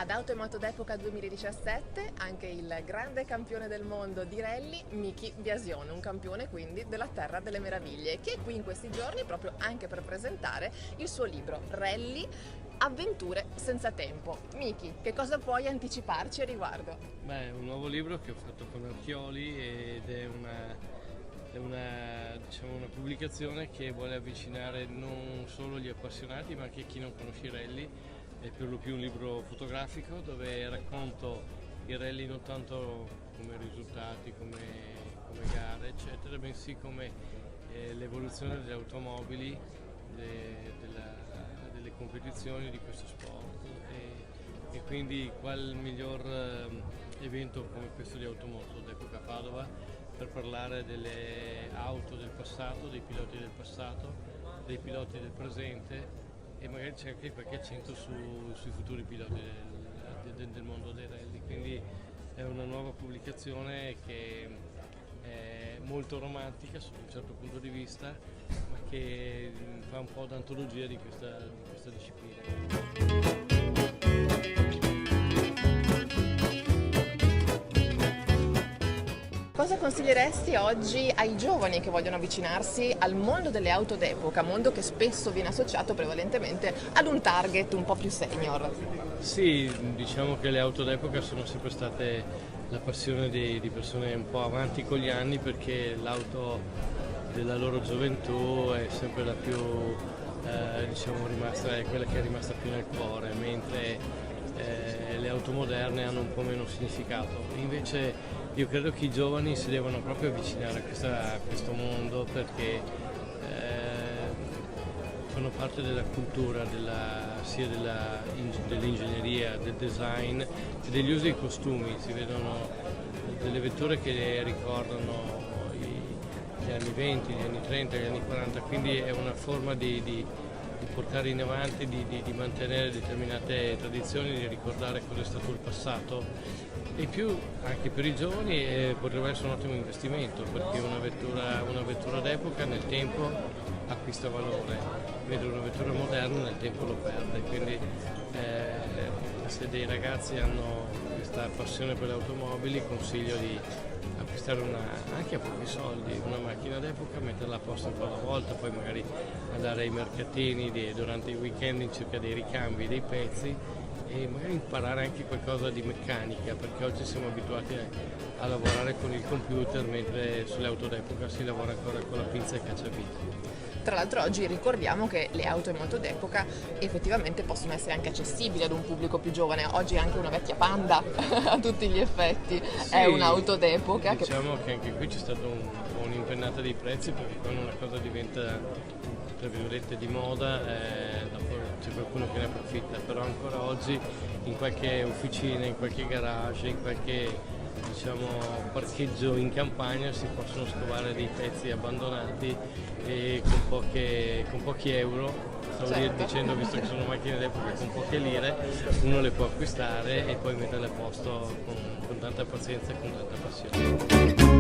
Ad Auto e Moto d'Epoca 2017 anche il grande campione del mondo di rally, Miki Biasion, un campione quindi della Terra delle Meraviglie, che è qui in questi giorni proprio anche per presentare il suo libro Rally Avventure senza tempo. Miki, che cosa puoi anticiparci a riguardo? Beh, è un nuovo libro che ho fatto con Archioli ed è diciamo, una pubblicazione che vuole avvicinare non solo gli appassionati ma anche chi non conosce i rally. È per lo più un libro fotografico dove racconto i rally non tanto come risultati, come gare eccetera, bensì come l'evoluzione delle automobili, delle competizioni di questo sport e quindi qual miglior evento come questo di Automoto d'Epoca Padova per parlare delle auto del passato, dei piloti del passato, dei piloti del presente e magari c'è anche qualche accento sui futuri piloti del mondo dei rally, quindi è una nuova pubblicazione che è molto romantica sotto un certo punto di vista, ma che fa un po' d'antologia di questa disciplina. Cosa consiglieresti oggi ai giovani che vogliono avvicinarsi al mondo delle auto d'epoca, mondo che spesso viene associato prevalentemente ad un target un po' più senior? Sì, diciamo che le auto d'epoca sono sempre state la passione di persone un po' avanti con gli anni, perché l'auto della loro gioventù è sempre la più diciamo rimasta, è quella che è rimasta più nel cuore, mentre le auto moderne hanno un po' meno significato. Invece io credo che i giovani si devono proprio avvicinare a questo mondo, perché fanno parte della cultura, sia dell'ingegneria, del design e degli usi e costumi. Si vedono delle vetture che ricordano gli anni 20, gli anni 30, gli anni 40, quindi è una forma di portare in avanti, di mantenere determinate tradizioni, di ricordare cosa è stato il passato. E in più anche per i giovani potrebbe essere un ottimo investimento, perché una vettura d'epoca nel tempo acquista valore, mentre una vettura moderna nel tempo lo perde. Quindi se dei ragazzi hanno questa passione per le automobili, consiglio di acquistare anche a pochi soldi una macchina d'epoca, metterla a posto un po' alla volta, poi magari andare ai mercatini durante i weekend in cerca dei ricambi, dei pezzi, e magari imparare anche qualcosa di meccanica, perché oggi siamo abituati a lavorare con il computer, mentre sulle auto d'epoca si lavora ancora con la pinza e cacciavite. Tra l'altro oggi ricordiamo che le auto e moto d'epoca effettivamente possono essere anche accessibili ad un pubblico più giovane. Oggi anche una vecchia Panda a tutti gli effetti sì, è un'auto d'epoca. Diciamo che anche qui c'è stata un'impennata dei prezzi, perché quando una cosa diventa tra virgolette di moda dopo c'è qualcuno che ne approfitta, però ancora oggi in qualche officina, in qualche garage, in qualche parcheggio in campagna si possono scovare dei pezzi abbandonati e con pochi euro, dicendo, visto che sono macchine d'epoca, con poche lire uno le può acquistare e poi metterle a posto con tanta pazienza e con tanta passione.